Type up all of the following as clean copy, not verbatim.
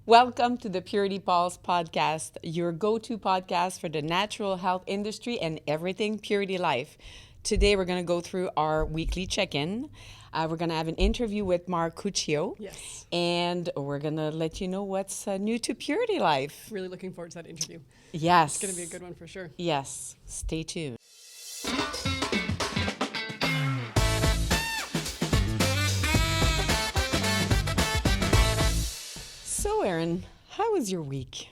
Welcome to the Purity Pulse podcast, your go-to podcast for the natural health industry and everything Purity Life. Today we're going to go through our weekly check-in. We're going to have an interview with Marc Curcio. Yes. And we're going to let you know what's new to Purity Life. Really looking forward to that interview. Yes. It's going to be a good one for sure. Yes. Stay tuned. So, Erin, how was your week?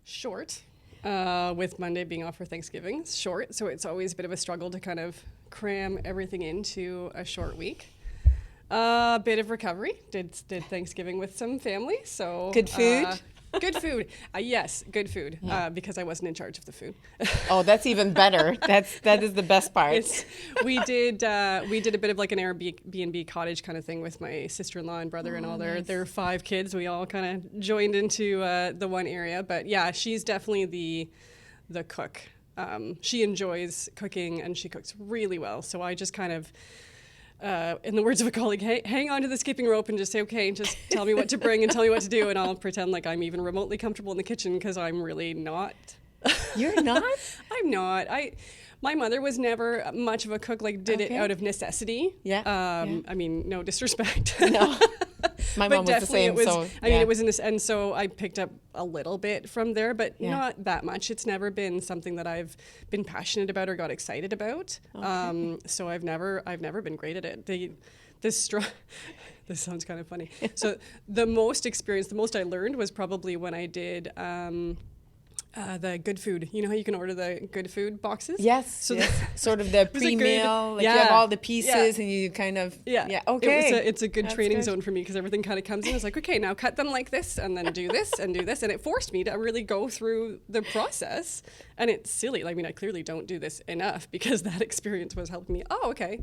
Short, with Monday being off for Thanksgiving. Short, so it's always a bit of a struggle to kind of cram everything into a short week. A bit of recovery. Did Thanksgiving with some family. So Good food? Good food. Yes, good food. Because I wasn't in charge of the food. Oh, that's even better. That is the best part. We did a bit of like an Airbnb cottage kind of thing with my sister-in-law and brother and all their 5 kids. We all kind of joined into the one area. But yeah, she's definitely the cook. She enjoys cooking and she cooks really well. So I just kind of, in the words of a colleague, hang on to the skipping rope and just say, okay, just tell me what to bring and tell me what to do. And I'll pretend like I'm even remotely comfortable in the kitchen because I'm really not. You're not? I'm not. My mother was never much of a cook, did it out of necessity. Yeah. I mean, no disrespect. No. My mom was the same. I mean, it was in this, and so I picked up a little bit from there, but not that much. It's never been something that I've been passionate about or got excited about. Okay. So I've never been great at it. This sounds kind of funny. So the most I learned was probably when I did the good food. You know how you can order the good food boxes? Yes. So yes. Sort of the pre-meal, you have all the pieces and you kind of, okay. It's a good training zone for me because everything kind of comes in. It's like, okay, now cut them like this and then do this and do this. And it forced me to really go through the process. And it's silly. I mean, I clearly don't do this enough because that experience was helping me. Oh, okay.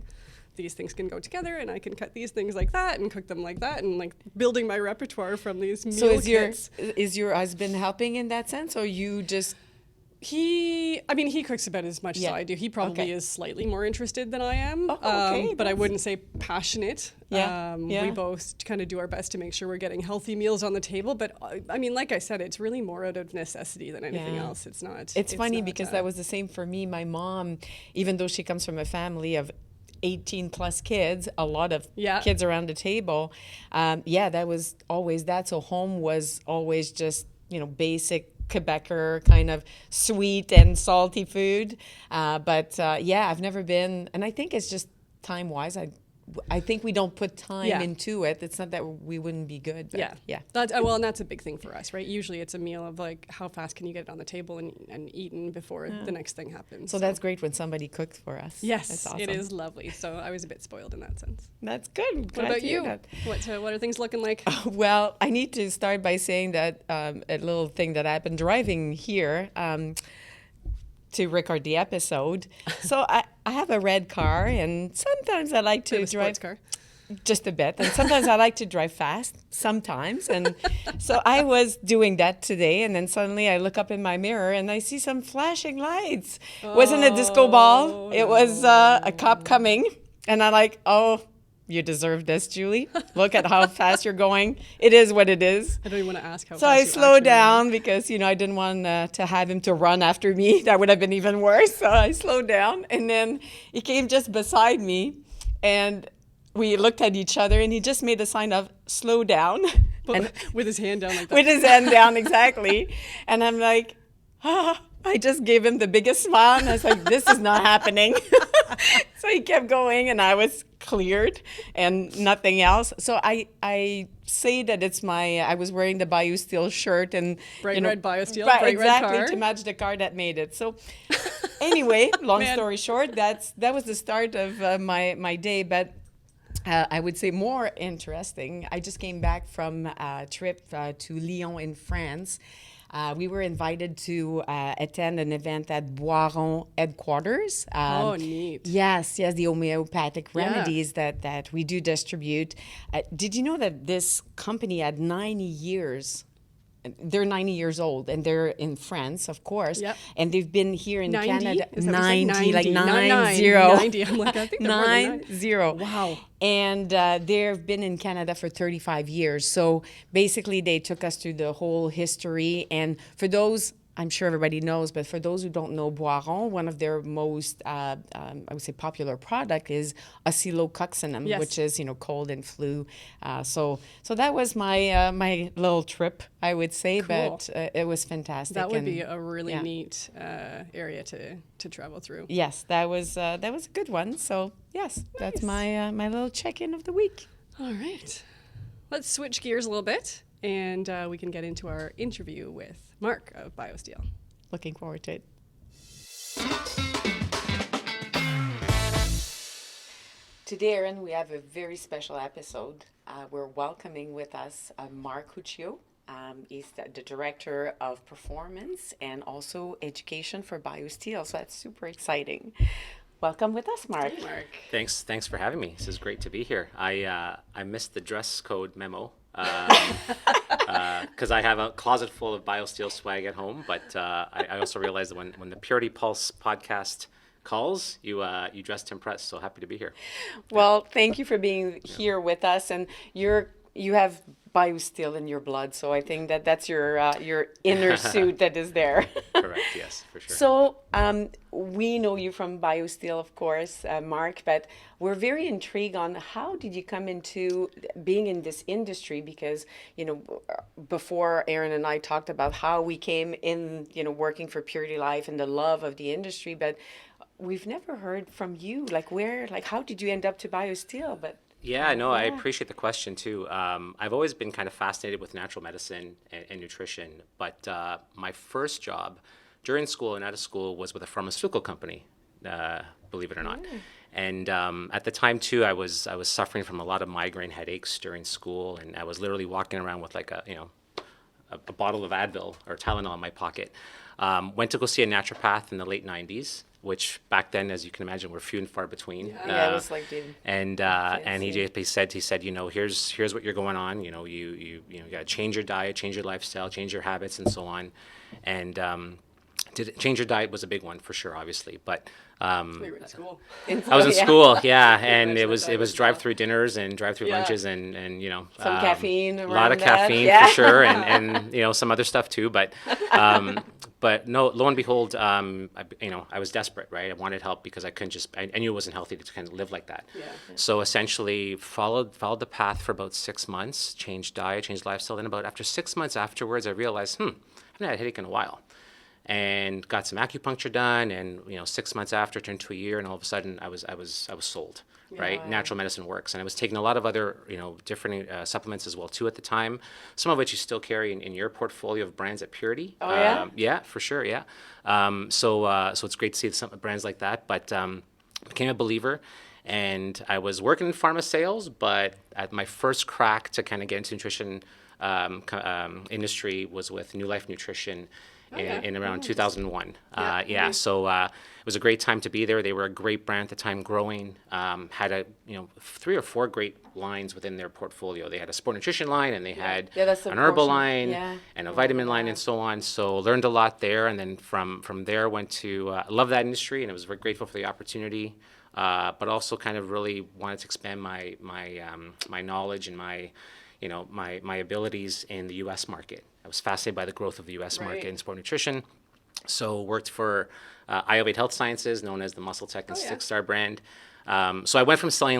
These things can go together and I can cut these things like that and cook them like that and like building my repertoire from these meal kits. Is your husband helping in that sense or you just... He cooks about as much as I do. He probably is slightly more interested than I am, but I wouldn't say passionate. We both kind of do our best to make sure we're getting healthy meals on the table. But I mean, like I said, it's really more out of necessity than anything else. It's not. It's funny because that was the same for me. My mom, even though she comes from a family of 18 plus kids, a lot of kids around the table. That was always that. So home was always just, basic Quebecer kind of sweet and salty food. I've never been, and I think it's just time wise. I think we don't put time into it. It's not that we wouldn't be good. But and that's a big thing for us, right? Usually it's a meal of like, how fast can you get it on the table and eaten before the next thing happens. So that's great when somebody cooks for us. Yes, that's awesome. It is lovely. So I was a bit spoiled in that sense. That's good. What about you? What are things looking like? Well, I need to start by saying that a little thing that happened driving here to record the episode. So I have a red car, and sometimes I like to drive. Sports car. Just a bit. And sometimes I like to drive fast, sometimes. And so I was doing that today, and then suddenly I look up in my mirror and I see some flashing lights. It wasn't a disco ball. It was a cop coming. And I'm like, oh, you deserve this, Julie. Look at how fast you're going. It is what it is. I don't even want to ask how so fast I slowed down because, I didn't want to have him to run after me. That would have been even worse. So I slowed down. And then he came just beside me. And we looked at each other. And he just made a sign of slow down. And with his hand down like that. With his hand down, exactly. And I'm like, I just gave him the biggest smile. And I was like, this is not happening. So he kept going, and I was cleared and nothing else. So I say that it's I was wearing the Biosteel shirt and bright red Biosteel, right, bright red car. Exactly, to match the car that made it. So anyway, long story short, that was the start of my day. But I would say more interesting. I just came back from a trip to Lyon in France. We were invited to attend an event at Boiron headquarters. Neat. Yes, the homeopathic remedies that we do distribute. Did you know that this company had 90 years they're 90 years old, and they're in France, of course. Yep. And they've been here in 90? Canada. Is that what you said? 90, like 90, 90. I'm like, I think they're more than 90. Wow. And they've been in Canada for 35 years. So basically, they took us through the whole history. And for those, I'm sure everybody knows, but for those who don't know Boiron, one of their most, I would say, popular product is oscillococcinum, Yes. which is, cold and flu. So that was my my little trip, I would say, Cool. but it was fantastic. That would be a really neat area to travel through. Yes, that was a good one. So yes, that's my my little check-in of the week. All right. Let's switch gears a little bit, and we can get into our interview with Marc of Biosteel. Looking forward to it. Today, Erin, we have a very special episode. We're welcoming with us Marc Curcio. He's the Director of Performance and also Education for Biosteel, so that's super exciting. Welcome with us, Marc. Hey, Marc. Thanks for having me. This is great to be here. I missed the dress code memo because I have a closet full of Biosteel swag at home, but I also realized that when the Purity Pulse podcast calls, you dress to impress. So happy to be here. Well, thank you for being here with us, and you have Biosteel in your blood, so I think that's your inner suit that is there. Correct. Yes, for sure. So we know you from Biosteel, of course, Marc, but we're very intrigued on how did you come into being in this industry? Because before Erin and I talked about how we came in, working for Purity Life and the love of the industry, but we've never heard from you. How did you end up to Biosteel? But yeah, no, I appreciate the question too. I've always been kind of fascinated with natural medicine and nutrition, but my first job during school and out of school was with a pharmaceutical company, believe it or not. And at the time too, I was suffering from a lot of migraine headaches during school, and I was literally walking around with like a bottle of Advil or Tylenol in my pocket. Went to go see a naturopath in the late 90s. Which back then, as you can imagine, were few and far between. Yeah, it was like and he said, here's what you're going on. You got to change your diet, change your lifestyle, change your habits, and so on. And change your diet was a big one for sure, obviously. But You were in school. I was in school, yeah, and it was drive-through dinners and drive-through lunches and some caffeine. A lot of that. caffeine for sure, and some other stuff too. But no, lo and behold, I was desperate, right? I wanted help because I couldn't I knew it wasn't healthy to kind of live like that. Yeah. So essentially followed the path for about 6 months, changed diet, changed lifestyle. Then after 6 months afterwards, I realized, I haven't had a headache in a while. And got some acupuncture done, and 6 months after, turned to a year, and all of a sudden I was sold, right? Wow. Natural medicine works, and I was taking a lot of other different supplements as well too at the time. Some of which you still carry in your portfolio of brands at Purity. Oh yeah. Yeah, for sure. Yeah. So it's great to see some brands like that. But became a believer, and I was working in pharma sales, but at my first crack to kind of get into nutrition industry was with New Life Nutrition. In around 2001. So it was a great time to be there. They were a great brand at the time, growing, had 3 or 4 great lines within their portfolio. They had a sport nutrition line, and they had an herbal line and a vitamin line and so on. So learned a lot there, and then from there went to love that industry, and I was very grateful for the opportunity, but also kind of really wanted to expand my knowledge and my abilities in the U.S. market. I was fascinated by the growth of the U.S. market in sport nutrition. So worked for Iovate Health Sciences, known as the Muscle Tech and Six Star brand. So I went from selling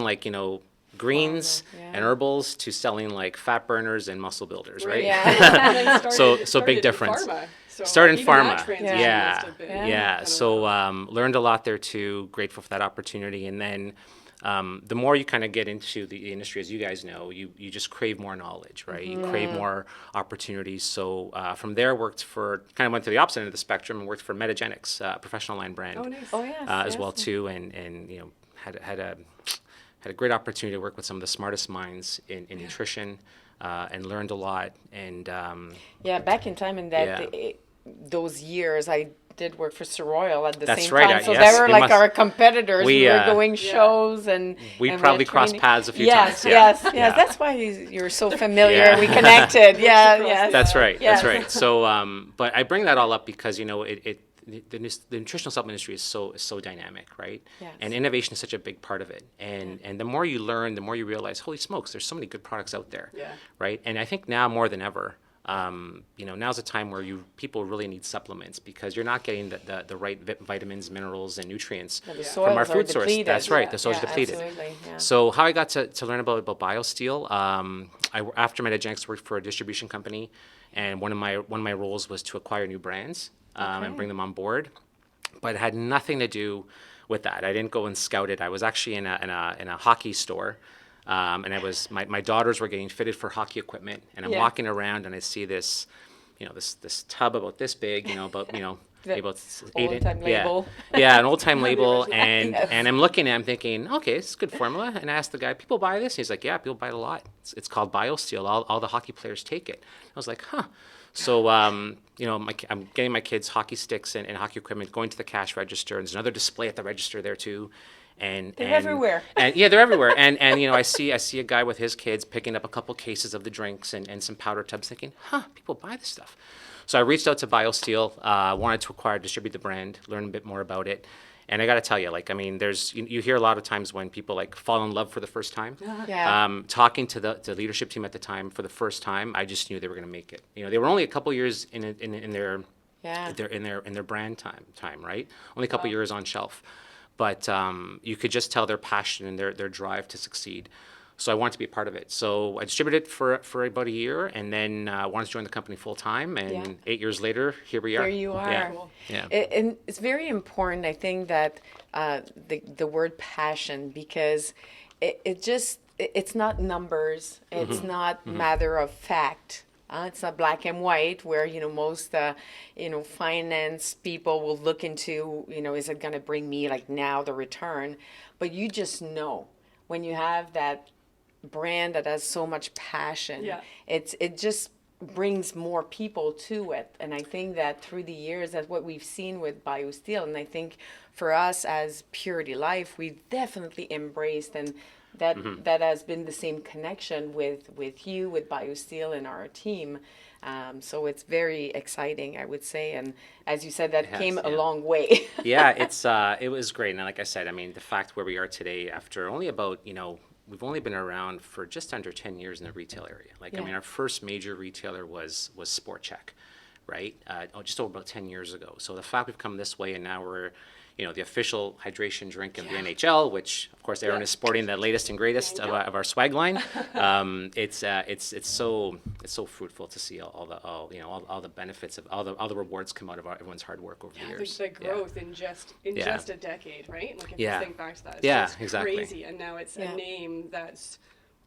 greens and herbals to selling fat burners and muscle builders, right? Yeah. so big difference. Started in pharma. So learned a lot there too. Grateful for that opportunity, and then. The more you kind of get into the industry, as you guys know, you just crave more knowledge, right? You crave more opportunities. So from there, went to the opposite end of the spectrum and worked for Metagenics, a professional line brand. Oh, nice. As well too, and had a great opportunity to work with some of the smartest minds in nutrition, and learned a lot. And back in time in that. Those years, I did work for Sir Royal at the That's same right, time. So yes, they were we like must- our competitors. We were we, going shows and we and probably were crossed training. paths a few yes, times. Yeah. Yes, Yeah. That's why you're so familiar. Yeah. We connected. Yeah, across yes. the That's right. Yes. That's right. So, but I bring that all up because the nutritional supplement industry is so dynamic, right? Yes. And innovation is such a big part of it. And the more you learn, the more you realize, holy smokes, there's so many good products out there, Yeah. right? And I think now more than ever, now's a time where people really need supplements because you're not getting the right vitamins, minerals, and nutrients The from soils our are food source. depleted. That's right. Yeah. The soil's depleted. Absolutely. Yeah. So how I got to learn about Biosteel, after Metagenics worked for a distribution company, and one of my roles was to acquire new brands and bring them on board, but it had nothing to do with that. I didn't go and scout it. I was actually in a hockey store, and my daughters were getting fitted for hockey equipment, and I'm walking around and I see this, this tub about this big, maybe about 8 inch. old-time label. Yeah, an old time label, original. and Yes. and I'm looking at, it, I'm thinking, okay, it's a good formula. And I asked the guy, people buy this? And he's like, yeah, people buy it a lot. It's called Biosteel. All the hockey players take it. I was like, huh. So, I'm getting my kids hockey sticks and hockey equipment, going to the cash register, and there's another display at the register there too. And They're everywhere. And yeah, they're everywhere. And I see a guy with his kids picking up a couple cases of the drinks and some powder tubs, thinking, huh, people buy this stuff. So I reached out to Biosteel, wanted to distribute the brand, learn a bit more about it. And I got to tell you, you hear a lot of times when people fall in love for the first time. Yeah. Talking to the leadership team at the time for the first time, I just knew they were going to make it. They were only a couple years in their brand time, right? Only a couple years on shelf, but you could just tell their passion and their drive to succeed. So I wanted to be a part of it. So I distributed it for about a year, and then wanted to join the company full time. And 8 years later, here we are. There you are. Yeah. Cool. Yeah. And it's very important, I think, that the word passion, because it's not numbers. It's not matter of fact. It's not black and white where, most, finance people will look into, is it going to bring me now the return? But you just know when you have that brand that has so much passion, it just brings more people to it. And I think that through the years, that's what we've seen with Biosteel. And I think for us as Purity Life, we've definitely embraced, and that has been the same connection with you, with Biosteel and our team. So it's very exciting, I would say. And as you said, that came a long way. Yeah, it was great. And like I said, the fact where we are today after only about, we've only been around for just under 10 years in the retail area. Our first major retailer was Sport Check, right? Just over about 10 years ago. So the fact we've come this way, and now we're, the official hydration drink of the NHL, which of course Erin is sporting the latest and greatest of our swag line. It's so fruitful to see all the benefits of all the rewards come out of everyone's hard work over the years. The growth in just a decade, right? If you think back to that, it's just exactly. crazy. And now it's a name that's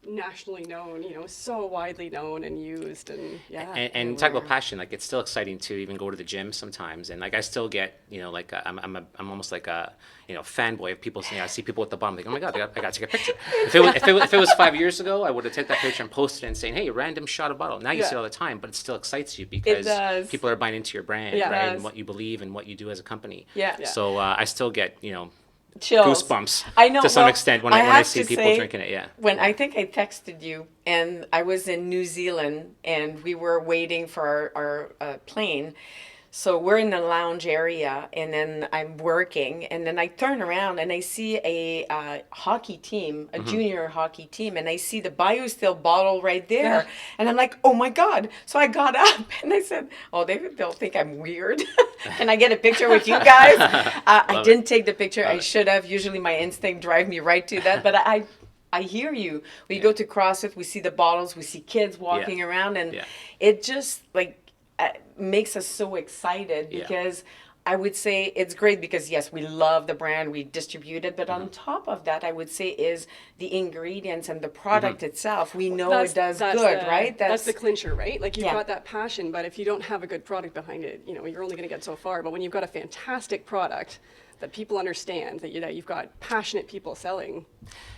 nationally known, so widely known and used, and talk about passion. It's still exciting to even go to the gym sometimes, and I still get I'm almost like a fanboy of people saying, I see people at the bottom, like, oh my god, I got to take a picture. If it was 5 years ago, I would have taken that picture and posted it and saying, hey, random shot of bottle. Now you see it all the time, but it still excites you because people are buying into your brand, right, and what you believe and what you do as a company. So I still get Chills. goosebumps. I know, to some extent when I see people drinking it. When I think I texted you, and I was in New Zealand, and we were waiting for our plane. So we're in the lounge area, and then I'm working, and then I turn around and I see a hockey team, a junior hockey team, and I see the Biosteel bottle right there, and I'm like, oh my god! So I got up and I said, oh, they'll think I'm weird. Can I get a picture with you guys? I didn't take the picture. I should have. Usually my instinct drives me right to that, but I hear you. We go to CrossFit, we see the bottles, we see kids walking around, and it just makes us so excited because I would say it's great because, yes, we love the brand, we distribute it, but on top of that, I would say is the ingredients and the product itself. We know it does good, right? That's the clincher, right? You've got that passion, but if you don't have a good product behind it, you're only going to get so far. But when you've got a fantastic product that people understand that you've got passionate people selling,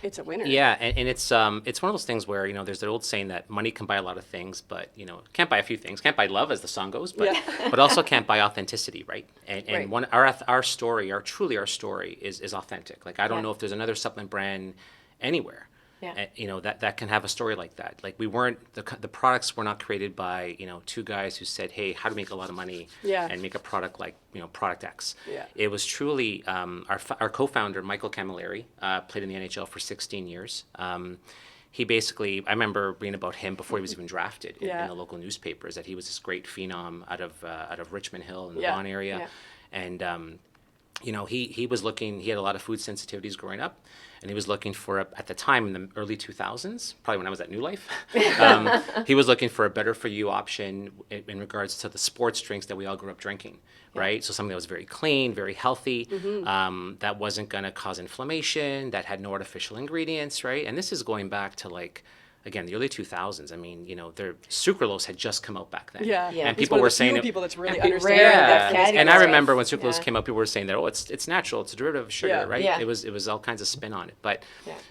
it's a winner. Yeah, and it's one of those things where, you know, there's that old saying that money can buy a lot of things, but, you know, can't buy a few things. Can't buy love, as the song goes, but but also can't buy authenticity, right? And one our story, our story is authentic. Like, I don't know if there's another supplement brand anywhere. You know, that can have a story like that. Like, we weren't, the products were not created by, you know, two guys who said, hey, how to make a lot of money and make a product like, you know, product X. It was truly our co-founder, Michael Camilleri, played in the NHL for 16 years. He basically, I remember reading about him before he was even drafted in the local newspapers, that he was this great phenom out of Richmond Hill in the Vaughan area. And you know, he was looking, he had a lot of food sensitivities growing up, and he was looking for, at the time in the early 2000s, probably when I was at New Life, he was looking for a better for you option in regards to the sports drinks that we all grew up drinking, right? So something that was very clean, very healthy, that wasn't going to cause inflammation, that had no artificial ingredients, right? And this is going back to, like, again, the early 2000s. I mean, you know, sucralose had just come out back then. And people were saying, people that's really understand that. And I remember when sucralose came out, people were saying that, oh, it's natural, it's a derivative of sugar, right? It was all kinds of spin on it. But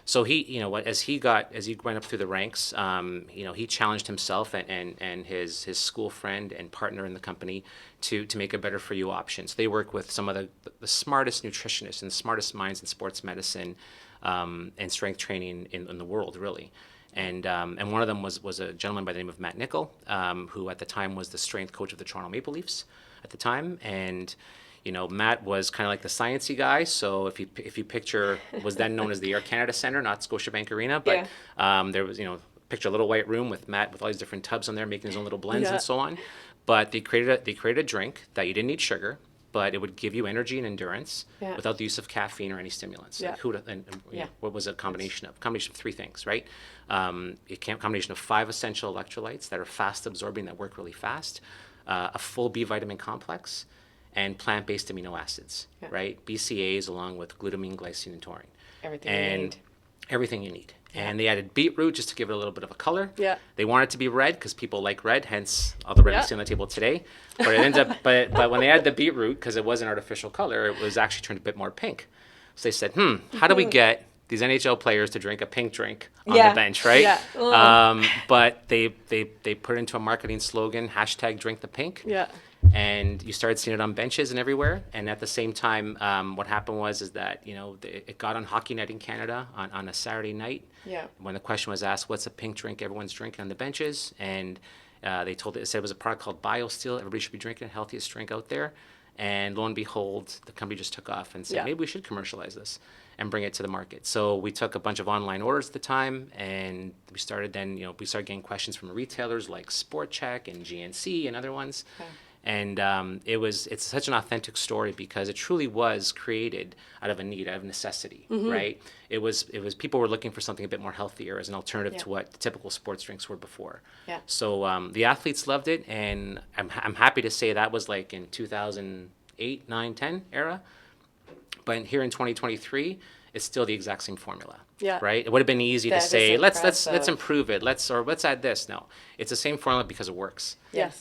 so he, you know, as he went up through the ranks, you know, he challenged himself and his school friend and partner in the company to make a better for you option. So they work with some of the smartest nutritionists and the smartest minds in sports medicine and strength training in the world, really. And one of them was a gentleman by the name of Matt Nickel, who at the time was the strength coach of the Toronto Maple Leafs at the time. And, you know, Matt was kind of like the sciencey guy. So if you picture, was then known as the Air Canada Centre, not Scotiabank Arena, but there was, you know, picture a little white room with Matt with all these different tubs on there, making his own little blends and so on. But they created a drink that you didn't need sugar, but it would give you energy and endurance without the use of caffeine or any stimulants. Like you know, what was a combination of? Combination of three things, right? A combination of 5 essential electrolytes that are fast absorbing, that work really fast, a full B vitamin complex, and plant-based amino acids, right? BCAAs along with glutamine, glycine, and taurine. Everything you need. And they added beetroot just to give it a little bit of a color. They want it to be red because people like red, hence all the red you see on the table today. But it ends up, but when they add the beetroot, because it was an artificial color, it was actually turned a bit more pink. So they said, how do we get these NHL players to drink a pink drink on the bench, right? But they put it into a marketing slogan, #DrinkThePink. And you started seeing it on benches and everywhere. And at the same time, what happened is that, you know, it got on Hockey Night in Canada on a Saturday night. When the question was asked, what's a pink drink everyone's drinking on the benches? And it said it was a product called Biosteel. Everybody should be drinking it, healthiest drink out there. And lo and behold, the company just took off and said, maybe we should commercialize this and bring it to the market. So we took a bunch of online orders at the time, and we started getting questions from retailers like Sport Check and GNC and other ones. And it's such an authentic story because it truly was created out of a need, out of necessity, right? It was people were looking for something a bit more healthier as an alternative to what the typical sports drinks were before. So the athletes loved it, and I'm happy to say that was like in 2008, 9, 10 era. But here in 2023, it's still the exact same formula. Right? It would have been easy to say, let's improve it. Let's add this. No, it's the same formula because it works.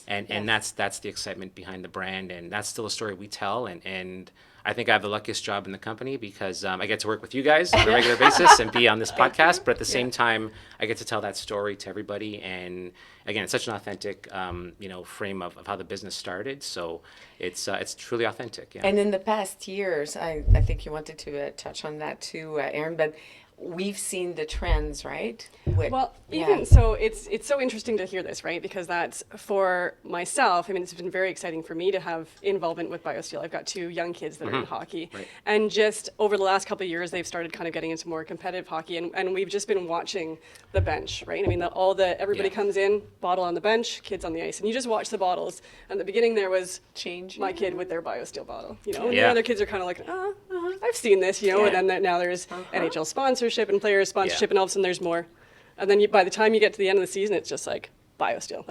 And that's the excitement behind the brand, and that's still a story we tell. And I think I have the luckiest job in the company because I get to work with you guys on a regular basis and be on this podcast. But at the same time, I get to tell that story to everybody. And again, it's such an authentic, frame of how the business started. So it's truly authentic. And in the past years, I think you wanted to touch on that too, Erin, but we've seen the trends, right? So it's so interesting to hear this, right? Because that's, for myself, I mean, it's been very exciting for me to have involvement with Biosteel. I've got 2 young kids that are in hockey. And just over the last couple of years, they've started kind of getting into more competitive hockey. And we've just been watching the bench, right? I mean, everybody comes in, bottle on the bench, kids on the ice. And you just watch the bottles. And at the beginning, there was my kid with their Biosteel bottle, you know? And the other kids are kind of like, I've seen this, you know? And then now there's NHL sponsorship and player sponsorship, and all of a sudden there's more. And then by the time you get to the end of the season, it's just like Biosteel.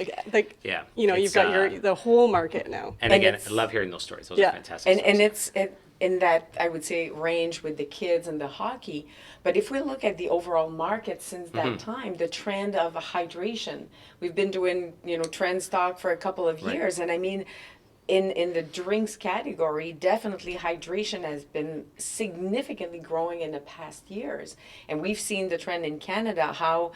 You've got the whole market now. And again, I love hearing those stories. Those are fantastic stories. And it's in that, I would say, range with the kids and the hockey. But if we look at the overall market since that time, the trend of hydration, we've been doing, trend stock for a couple of years. And I mean, in the drinks category, definitely hydration has been significantly growing in the past years. And we've seen the trend in Canada, how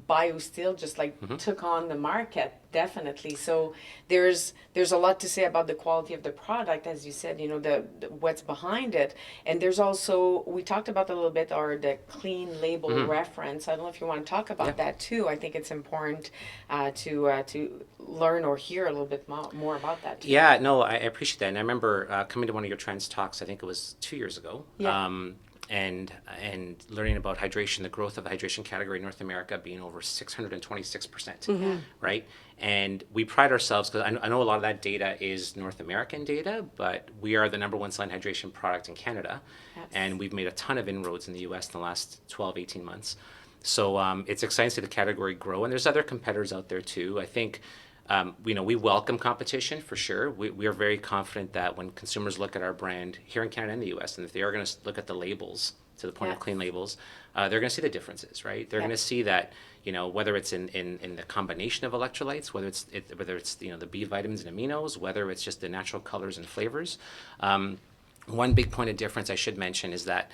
Biosteel just like took on the market, definitely. So there's a lot to say about the quality of the product, as you said, the what's behind it. And there's also, we talked about a little bit, or the clean label reference. I don't know if you want to talk about that too. I think it's important to learn or hear a little bit more about that too. Yeah, no, I appreciate that. And I remember coming to one of your trends talks, I think it was 2 years ago, and learning about hydration, the growth of the hydration category in North America being over 626%, right? And we pride ourselves, because I know a lot of that data is North American data, but we are the #1 selling hydration product in Canada. Yes. And we've made a ton of inroads in the US in the last 12, 18 months. So it's exciting to see the category grow. And there's other competitors out there too. I think we welcome competition for sure. We are very confident that when consumers look at our brand here in Canada and the US, and if they are going to look at the labels to the point of clean labels, they're going to see the differences, right? They're going to see that, whether it's in the combination of electrolytes, whether it's the B vitamins and aminos, whether it's just the natural colors and flavors. One big point of difference I should mention is that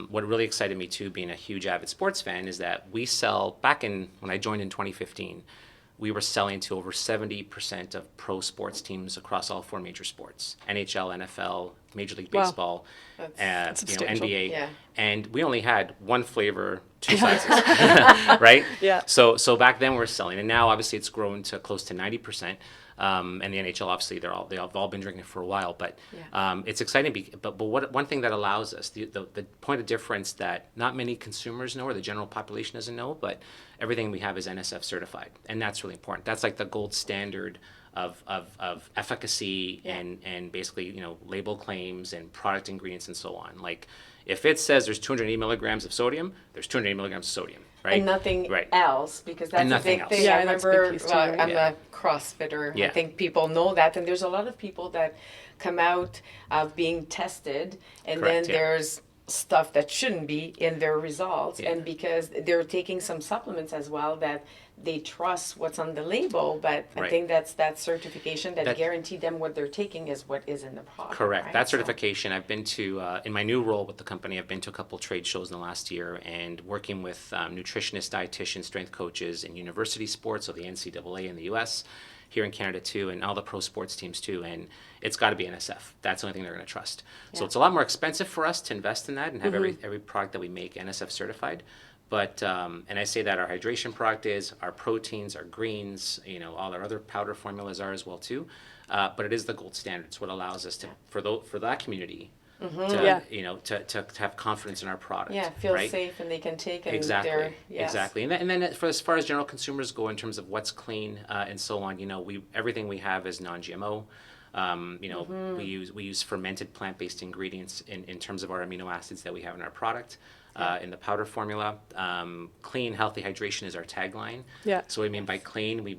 what really excited me too, being a huge avid sports fan, is that we sell, when I joined in 2015, we were selling to over 70% of pro sports teams across all 4 major sports: NHL, NFL, Major League Baseball, that's NBA. Yeah. And we only had one flavor, 2 sizes, right? Yeah. So back then we were selling, and now obviously it's grown to close to 90%. And the NHL, obviously, they've all been drinking it for a while, but it's exciting. But one thing that allows us, the point of difference that not many consumers know, or the general population doesn't know, but everything we have is NSF certified, and that's really important. That's like the gold standard of efficacy and basically label claims and product ingredients and so on. Like, if it says there's 280 milligrams of sodium, there's 280 milligrams of sodium, right? And nothing else, because that's a big thing. Yeah, I remember right? I'm a CrossFitter. I think people know that, and there's a lot of people that come out of being tested, and then there's stuff that shouldn't be in their results, and because they're taking some supplements as well, that they trust what's on the label, but I think that's that certification that guarantee them what they're taking is what is in the product. Correct. Right? That certification, I've been to, in my new role with the company, I've been to a couple trade shows in the last year, and working with nutritionists, dietitians, strength coaches in university sports, so the NCAA in the US, here in Canada too, and all the pro sports teams too, and it's got to be NSF. That's the only thing they're going to trust. So it's a lot more expensive for us to invest in that and have every product that we make NSF certified. But, and I say that our hydration product is, our proteins, our greens, all our other powder formulas are as well too. But it is the gold standard. It's what allows us to, for that community, to have confidence in our product. Yeah, feel safe, and they can take it. Exactly. And then as far as general consumers go, in terms of what's clean and so on, everything we have is non-GMO. We use fermented plant-based ingredients in terms of our amino acids that we have in our product. In the powder formula, clean, healthy hydration is our tagline. Yeah. So what I mean by clean, we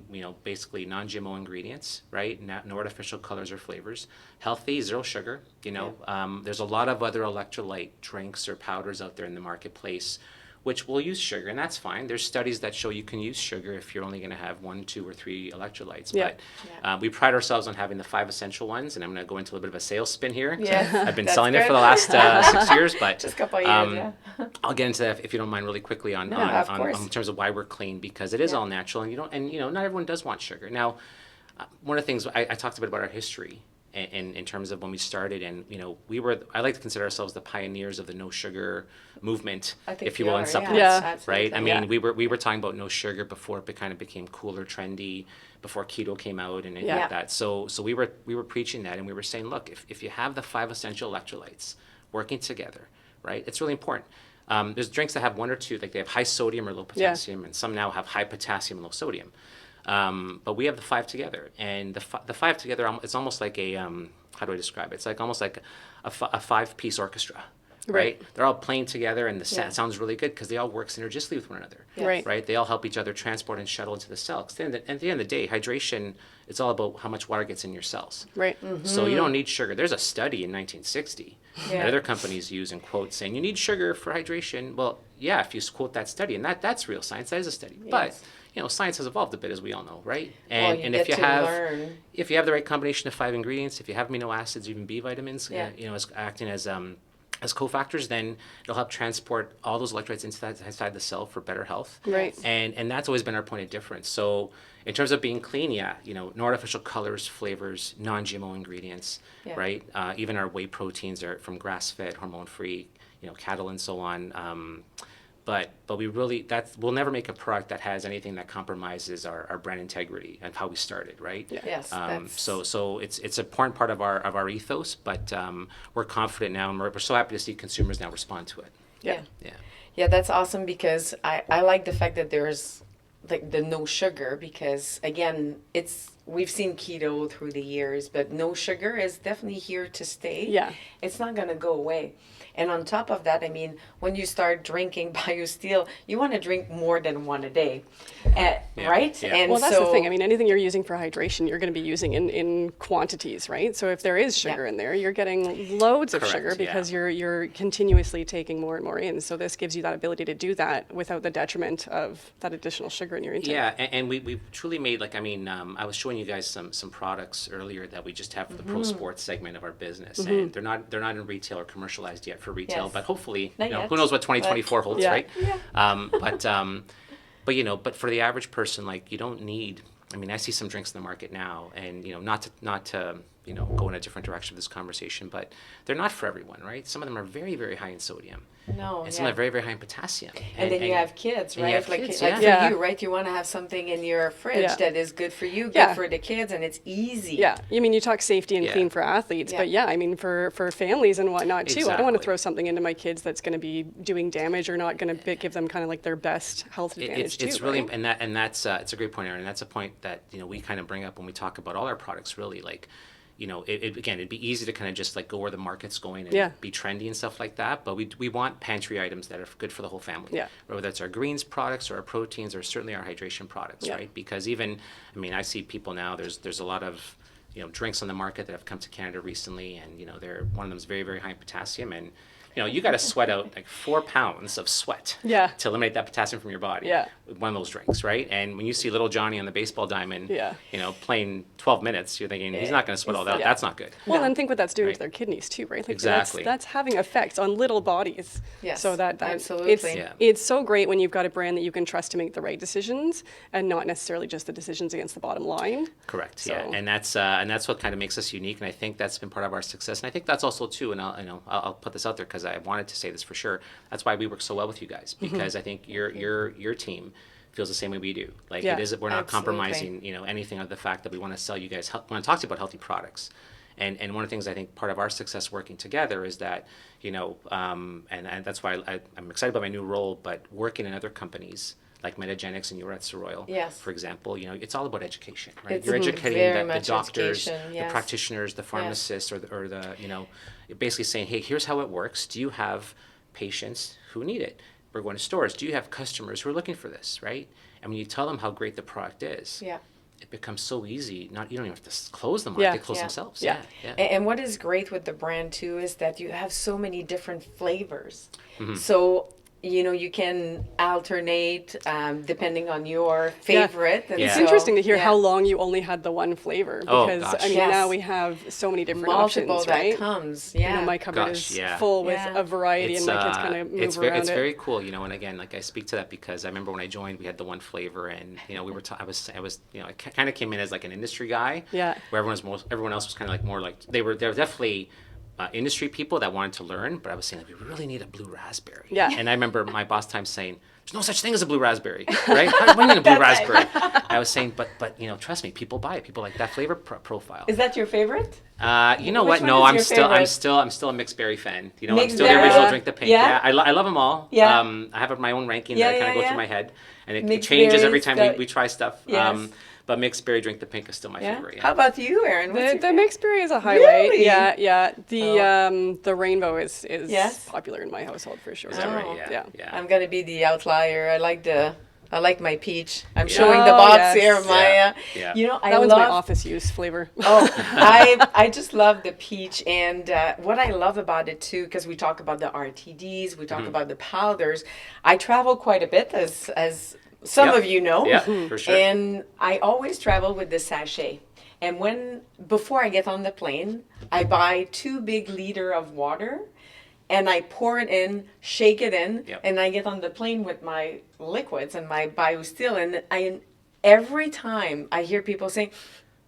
basically non-GMO ingredients, right? No artificial colors or flavors. Healthy, 0 sugar. There's a lot of other electrolyte drinks or powders out there in the marketplace, which will use sugar, and that's fine. There's studies that show you can use sugar if you're only going to have 1, 2, or 3 electrolytes. Yeah. But we pride ourselves on having the 5 essential ones, and I'm going to go into a little bit of a sales spin here. Yeah, I've been selling it for the last 6 years, but just a couple of years. I'll get into that if you don't mind really quickly on in terms of why we're clean, because it is all natural, and not everyone does want sugar. Now, one of the things I talked a bit about our history. In terms of when we started, and I like to consider ourselves the pioneers of the no sugar movement, if you will, in supplements, right? I mean, we were talking about no sugar before it kind of became cool or trendy, before keto came out and like that. So we were preaching that, and we were saying, look, if you have the 5 essential electrolytes working together, right, it's really important. There's drinks that have 1 or 2, like they have high sodium or low potassium, and some now have high potassium and low sodium. But we have the 5 together, and the 5 together, it's almost like a, how do I describe it? It's like almost like a 5-piece orchestra, right? They're all playing together, and the sounds really good because they all work synergistically with one another, right? They all help each other transport and shuttle into the cell. 'Cause at the end of the day, hydration, it's all about how much water gets in your cells. Right. So you don't need sugar. There's a study in 1960 that other companies use in quotes saying you need sugar for hydration. Well, yeah, if you quote that study, and that's real science, that is a study. But science has evolved a bit, as we all know, right? Well, And you get to learn. if you have the right combination of 5 ingredients, if you have amino acids, even B vitamins, as acting as cofactors, then it'll help transport all those electrolytes inside the cell for better health. Right. And that's always been our point of difference. So in terms of being clean, no artificial colors, flavors, non-GMO ingredients, right? Even our whey proteins are from grass-fed, hormone-free, cattle and so on. But we'll never make a product that has anything that compromises our brand integrity and how we started, right? Yeah. Yes. So it's an important part of our ethos, but we're confident now, and we're so happy to see consumers now respond to it. Yeah. Yeah, that's awesome, because I like the fact that there's like the no sugar, because again, we've seen keto through the years, but no sugar is definitely here to stay. Yeah. It's not going to go away. And on top of that, I mean, when you start drinking Biosteel, you want to drink more than one a day, right? Yeah. And well, that's the thing. I mean, anything you're using for hydration, you're going to be using in quantities, right? So if there is sugar in there, you're getting loads of sugar because you're continuously taking more and more in. So this gives you that ability to do that without the detriment of that additional sugar in your intake. Yeah, and we've truly made, I was showing you guys some products earlier that we just have for the pro sports segment of our business, and they're not in retail or commercialized yet for retail, but hopefully, who knows what 2024 holds, right? Yeah. But for the average person, you don't need. I mean, I see some drinks in the market now, and not to go in a different direction of this conversation, but they're not for everyone, right? Some of them are very, very high in sodium. No, and some are very, very high in potassium. And then you have kids, right? For you, right? You want to have something in your fridge that is good for you, good for the kids, and it's easy. Yeah, I mean, you talk safety and clean for athletes, but I mean, for families and whatnot too. I don't want to throw something into my kids that's going to be doing damage or not going to give them kind of like their best health advantage it's too. Really, right? and that's it's a great point, Erin. And that's a point that we kind of bring up when we talk about all our products. Really, it'd be easy to kind of just go where the market's going and be trendy and stuff like that. But we want pantry items that are good for the whole family. Yeah. Whether it's our greens products or our proteins or certainly our hydration products, right? Because I see people now. There's a lot of drinks on the market that have come to Canada recently, and one of them is very, very high in potassium, and you got to sweat out 4 pounds of sweat to eliminate that potassium from your body with one of those drinks, right? And when you see little Johnny on the baseball diamond, playing 12 minutes, you're thinking he's not going to sweat all that. That's not good. Well, and think what that's doing to their kidneys too, right? Exactly. That's having effects on little bodies. Yes. So that absolutely. It's so great when you've got a brand that you can trust to make the right decisions and not necessarily just the decisions against the bottom line. Correct. So. Yeah, and that's what kind of makes us unique, and I think that's been part of our success, and I think that's also too. And I'll put this out there because I wanted to say this for sure. That's why we work so well with you guys, because I think your team feels the same way we do. We're not compromising anything of the fact that we want to sell you guys. Want to talk to you about healthy products. And one of the things I think part of our success working together is that and that's why I'm excited about my new role. But working in other companies like Metagenics and Urats Royal, for example, it's all about education, right? You're educating the doctors, the practitioners, the pharmacists, or the basically saying, hey, here's how it works. Do you have patients who need it? We're going to stores. Do you have customers who are looking for this, right? And when you tell them how great the product is, it becomes so easy. You don't even have to close the market; they close themselves. Yeah. And what is great with the brand too is that you have so many different flavors. So you can alternate depending on your favorite. And it's interesting to hear how long you only had the one flavor, because now we have so many different options, right? That comes. My cupboard is full with a variety, and my kids kind of move around. It's very cool, and again, I speak to that because I remember when I joined, we had the one flavor, and I kind of came in as an industry guy, where everyone else was kind of more they were definitely industry people that wanted to learn, but I was saying we really need a blue raspberry. Yeah. And I remember my boss times saying, "There's no such thing as a blue raspberry, right? How do you mean a blue raspberry?" I was saying, but trust me, people buy it. People like that flavor profile. Is that your favorite? You know what? No, I'm still a mixed berry fan. I'm still the original Drink the Pink. Yeah. I love them all. Yeah. I have my own ranking that I kind of go through my head, and it changes every time we try stuff. Yes. But mixed berry Drink the Pink is still my favorite. Yeah. How about you, Erin? The mixed berry is a highlight. Really? Yeah. The rainbow is popular in my household for sure. Is that right? Yeah. I'm gonna be the outlier. I like my peach. I'm showing the box here. That one's my office use flavor. I just love the peach, and what I love about it too, because we talk about the RTDs, we talk about the powders. I travel quite a bit, as some of you know. Yeah, for sure. And I always travel with the sachet. And before I get on the plane, I buy 2 big liter of water and I pour it in, shake it in, and I get on the plane with my liquids and my Biosteel. And every time I hear people saying,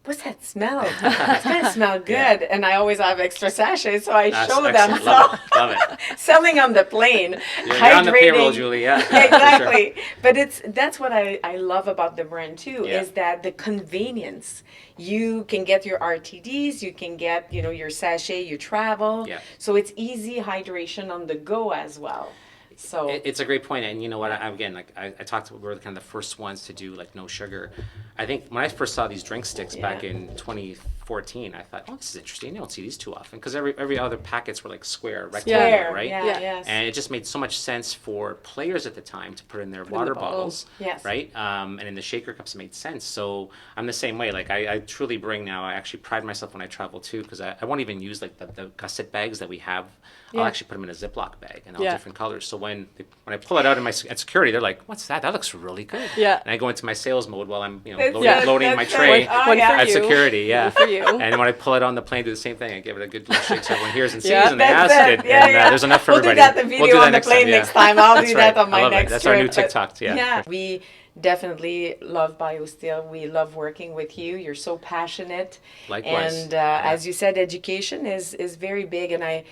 "What's that smell? It's gonna smell good." And I always have extra sachets, so I show them. Love it. Selling on the plane, You're on the payroll, Julie. Yeah, exactly. But that's what I love about the brand too, is that the convenience. You can get your RTDs, you can get your sachet, you travel. Yeah. So it's easy hydration on the go as well. So it's a great point, and you know what? I talked. We're kind of the first ones to do like no sugar. I think when I first saw these drink sticks back in 2014, I thought, oh, this is interesting. You don't see these too often because every other packets were like square, rectangular, right? Yeah. Yes. And it just made so much sense for players at the time to put in their water bottles, right? And in the shaker cups, it made sense. So I'm the same way. Like I truly bring now. I actually pride myself when I travel too, because I won't even use like the gusset bags that we have. I'll actually put them in a Ziploc bag in all different colors. So when I pull it out at security, they're like, "What's that? That looks really good." Yeah. And I go into my sales mode while I'm loading my tray at security. Yeah. One for you. And when I pull it on the plane, do the same thing. I give it a good little shake so everyone hears and sees, Yeah, and they ask it. And there's enough for everybody. We'll do that the video on the plane next time. I'll do that on my next That's trip. our new TikTok. Yeah. We definitely love Biosteel. We love working with you. You're so passionate. Likewise. And as you said, education is very big, and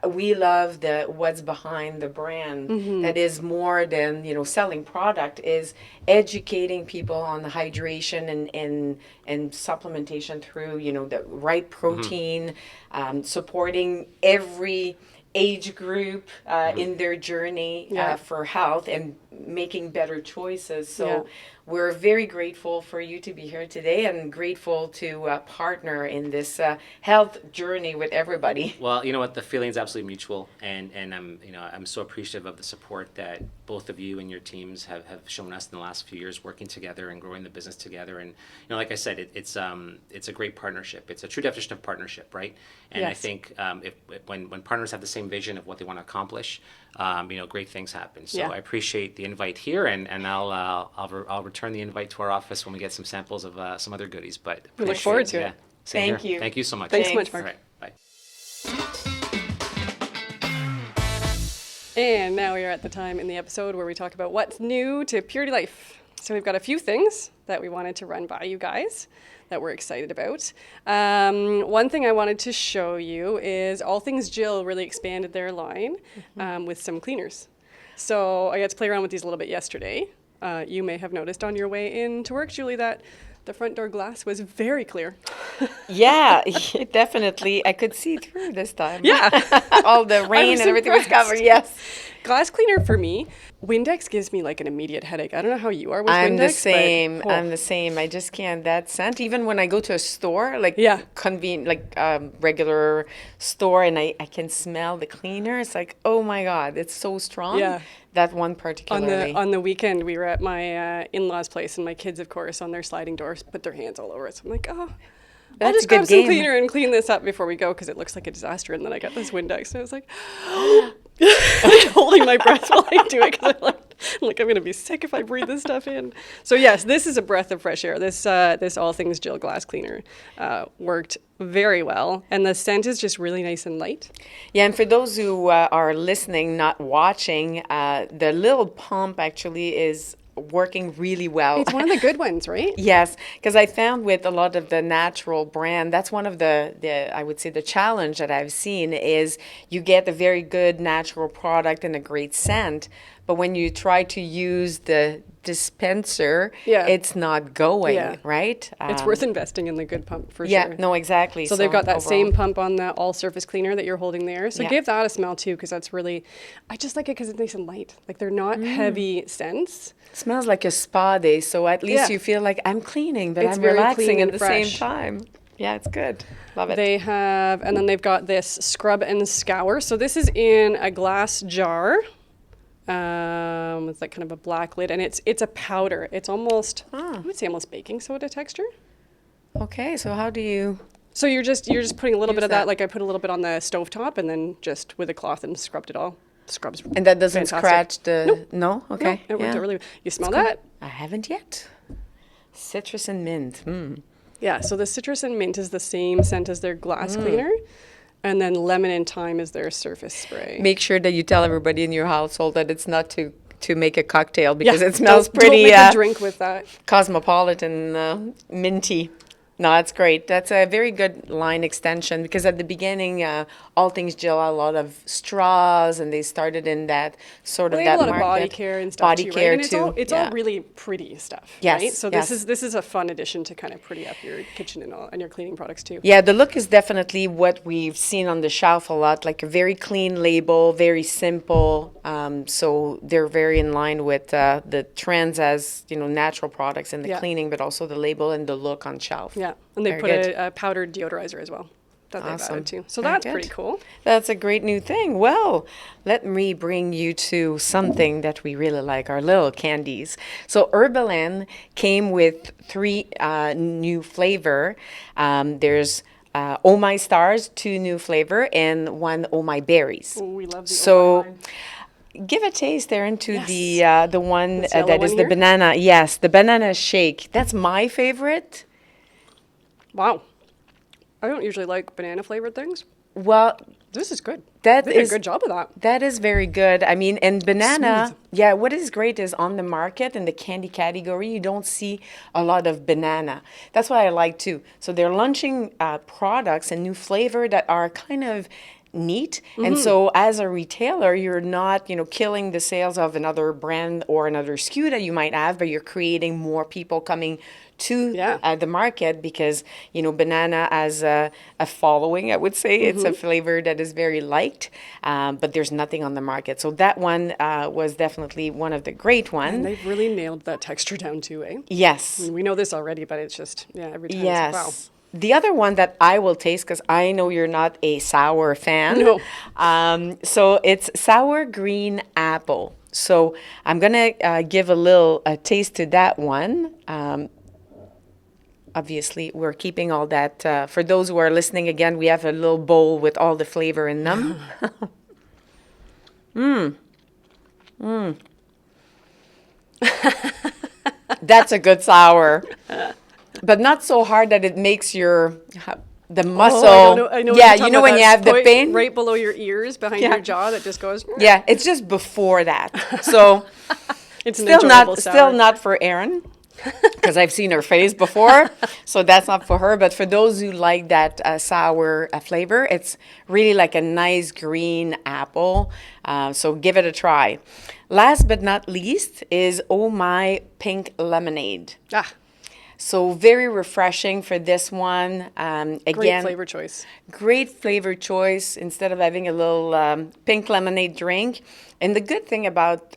we love what's behind the brand. That is more than selling product, is educating people on the hydration and supplementation through the right protein, supporting every age group in their journey for health and making better choices. So we're very grateful for you to be here today, and grateful to partner in this health journey with everybody. Well, you know what, the feeling is absolutely mutual, and I'm so appreciative of the support that both of you and your teams have shown us in the last few years working together and growing the business together. And like I said, it's a great partnership. It's a true definition of partnership, right? And I think when partners have the same vision of what they want to accomplish, great things happen. So I appreciate the invite here, and I'll return the invite to our office when we get some samples of some other goodies. But we look forward to it. Thank you. Thank you so much. Thanks so much, Marc. All right, bye. And now we are at the time in the episode where we talk about what's new to Purity Life. So we've got a few things that we wanted to run by you guys that we're excited about. One thing I wanted to show you is All Things Jill really expanded their line with some cleaners. So I got to play around with these a little bit yesterday. You may have noticed on your way in to work, Julie, that the front door glass was very clear. Yeah, definitely. I could see through this time. Yeah. All the rain and everything was covered, yes. Glass cleaner for me, Windex gives me like an immediate headache. I don't know how you are with Windex. I'm the same. I'm the same. I just can't. That scent, even when I go to a store, like regular store, and I can smell the cleaner, it's like, oh my God, it's so strong. Yeah. That one particularly. On the weekend, we were at my in-laws' place, and my kids, of course, on their sliding doors, put their hands all over it. So I'm like, I'll just grab some cleaner and clean this up before we go, because it looks like a disaster. And then I got this Windex, and I was like, holding my breath while I do it, because I'm going to be sick if I breathe this stuff in. So yes, this is a breath of fresh air. This All Things Jill glass cleaner worked very well, and the scent is just really nice and light. Yeah, and for those who are listening, not watching, the little pump actually is working really well. It's one of the good ones, right? Yes, because I found with a lot of the natural brand, that's one of the I would say the challenge that I've seen is you get a very good natural product and a great scent, but when you try to use the dispenser, it's not going, right? It's worth investing in the good pump for sure. Yeah, no, exactly. So they've got that same pump on the all-surface cleaner that you're holding there. So give that a smell too, because that's really, I just like it because it's nice and light. Like they're not heavy scents. Smells like a spa day, so at least you feel like I'm cleaning, but I'm relaxing at the same time. Yeah, it's good. Love it. They have, and then they've got this scrub and scour. So this is in a glass jar. With like kind of a black lid, and it's a powder. It's almost I would say almost baking soda texture. Okay, so how do you? So you're just putting a little bit of that. Like I put a little bit on the stovetop, and then just with a cloth and scrubbed it all. Scrubs. And that doesn't fantastic. scratch the. No. Okay. No, it worked out really. You smell that? I haven't yet. Citrus and mint. Yeah, so the citrus and mint is the same scent as their glass cleaner. And then lemon and thyme is their surface spray. Make sure that you tell everybody in your household that it's not to make a cocktail because it smells don't pretty make a drink with that. cosmopolitan, minty. No, that's great. That's a very good line extension because at the beginning, All Things Jill had a lot of straws, and they started in that sort of They that have a lot market. of body care and stuff Body too, care right? And too. it's all really pretty stuff, Yes, right? So yes. this is a fun addition to kind of pretty up your kitchen and your cleaning products too. Yeah, the look is definitely what we've seen on the shelf a lot, like a very clean label, very simple. So they're very in line with the trends as, natural products in the cleaning, but also the label and the look on shelf. Yeah, and they Very put good. a powdered deodorizer as well that they've Awesome. added to. So Very that's good. pretty cool. That's a great new thing. Well, let me bring you to something that we really like, our little candies. So Herbalen came with 3 new flavor. There's Oh My Stars, 2 new flavor, and 1 Oh My Berries. Oh, we love the So line. give a taste there into Yes. the one This yellow that one is the here? banana. Yes, the banana shake. That's my favorite. Wow. I don't usually like banana flavored things. Well, This is good. That They did is a good job of that. That is very good. I mean, and banana, Smooth. yeah, what is great is on the market in the candy category, you don't see a lot of banana. That's what I like too. So they're launching products and new flavor that are kind of neat. And so as a retailer, you're not, killing the sales of another brand or another SKU that you might have, but you're creating more people coming to the market because, banana has a following, I would say. It's a flavor that is very liked, but there's nothing on the market. So that one was definitely one of the great ones. And they've really nailed that texture down too, eh? Yes. I mean, we know this already, but it's just, every time Yes. it's like, wow. The other one that I will taste, because I know you're not a sour fan. No. So it's sour green apple. So I'm going to give a little taste to that one. Obviously, we're keeping all that. For those who are listening again, we have a little bowl with all the flavor in them. That's a good sour. But not so hard that it makes the muscle. Oh, I know what yeah, you're talking when about, you have the point pain. right below your ears, behind your jaw, that just goes. Yeah, it's just before that. So It's an still enjoyable sour. not for Erin, because I've seen her face before. So that's not for her. But for those who like that sour flavor, it's really like a nice green apple. So give it a try. Last but not least is Oh My Pink Lemonade. So very refreshing for this one. Again, Great flavor choice. Great flavor choice instead of having a little pink lemonade drink. And the good thing about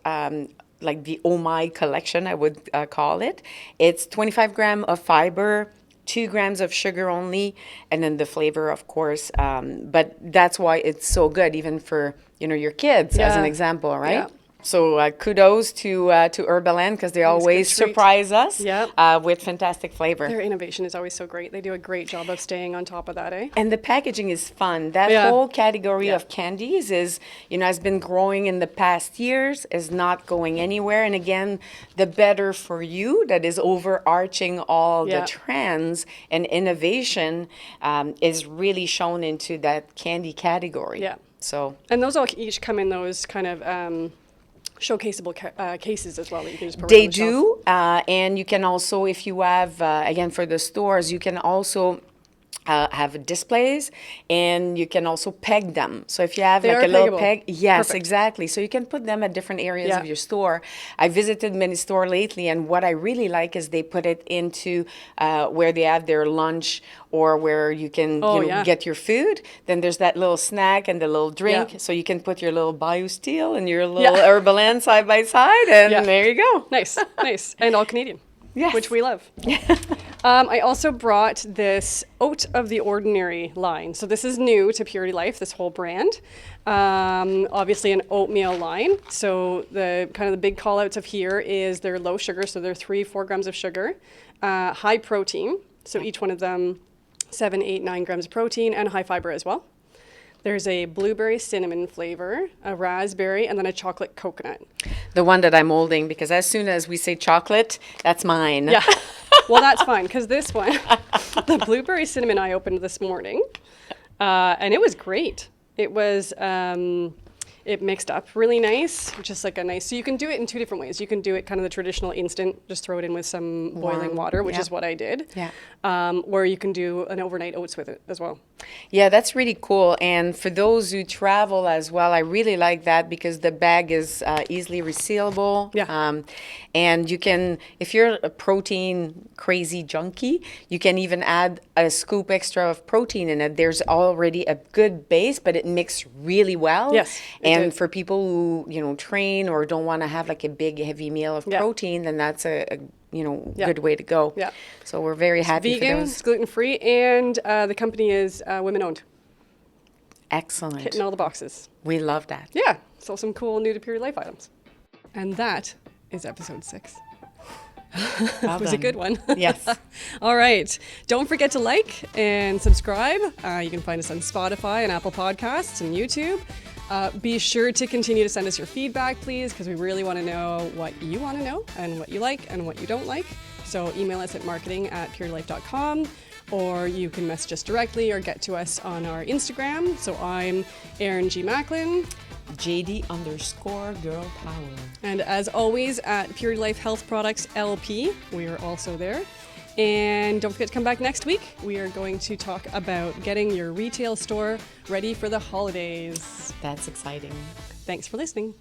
like the Oh My collection, I would call it, it's 25 grams of fiber, 2 grams of sugar only, and then the flavor, of course. But that's why it's so good, even for your kids, as an example, right? Yeah. So kudos to Herbalen because they always treat. surprise us Yep. with fantastic flavor. Their innovation is always so great. They do a great job of staying on top of that, eh? And the packaging is fun. That Yeah. whole category Yeah. of candies is, has been growing in the past years, is not going anywhere. And again, the better for you that is overarching all Yeah. the trends and innovation is really shown into that candy category. Yeah. So And those all each come in those kind of showcaseable cases as well that you can just put right they on the shelf. do. And you can also, if you have, again, for the stores, you can also have displays and you can also peg them. So if you have They like are a little peggable. peg, yes, Perfect. exactly. So you can put them at different areas Yeah. of your store. I visited many store lately, and what I really like is they put it into where they have their lunch or where you can get your food. Then there's that little snack and the little drink. Yeah. So you can put your little Biosteel and your little Herbalen side by side, and there you go. Nice, nice. And all Canadian. Yes. Which we love. I also brought this Oat of the Ordinary line. So this is new to Purity Life, this whole brand. Obviously an oatmeal line. So the kind of the big call outs of here is they're low sugar. So they're 3-4 grams of sugar, high protein. So each one of them 7, 8, 9 grams of protein, and high fiber as well. There's a blueberry cinnamon flavor, a raspberry, and then a chocolate coconut. The one that I'm holding, because as soon as we say chocolate, that's mine. Yeah. Well, that's fine, because this one, the blueberry cinnamon, I opened this morning, and it was great. It was, it mixed up really nice, just like a nice, so you can do it in two different ways. You can do it kind of the traditional instant, just throw it in with some boiling water, which is what I did. Yeah. Or you can do an overnight oats with it as well. Yeah, that's really cool. And for those who travel as well, I really like that because the bag is easily resealable. Yeah. And you can, if you're a protein crazy junkie, you can even add a scoop extra of protein in it. There's already a good base, but it mixes really well. Yes. And for people who, you know, train or don't want to have like a big heavy meal of protein, then that's a good way to go. Yeah. So we're very happy vegan, for those. it's gluten-free, and the company is women-owned. Excellent. Hitting all the boxes. We love that. Yeah. So some cool new to Pure Life items. And that is episode 6. That was a good one. Yes. All right. Don't forget to like and subscribe. You can find us on Spotify and Apple Podcasts and YouTube. Be sure to continue to send us your feedback, please, because we really want to know what you want to know and what you like and what you don't like. So email us at marketing@purelife.com, or you can message us directly or get to us on our Instagram. So I'm Erin G. Macklin. JD_girl power. And as always, at Pure Life Health Products LP, we are also there. And don't forget to come back next week. We are going to talk about getting your retail store ready for the holidays. That's exciting. Thanks for listening.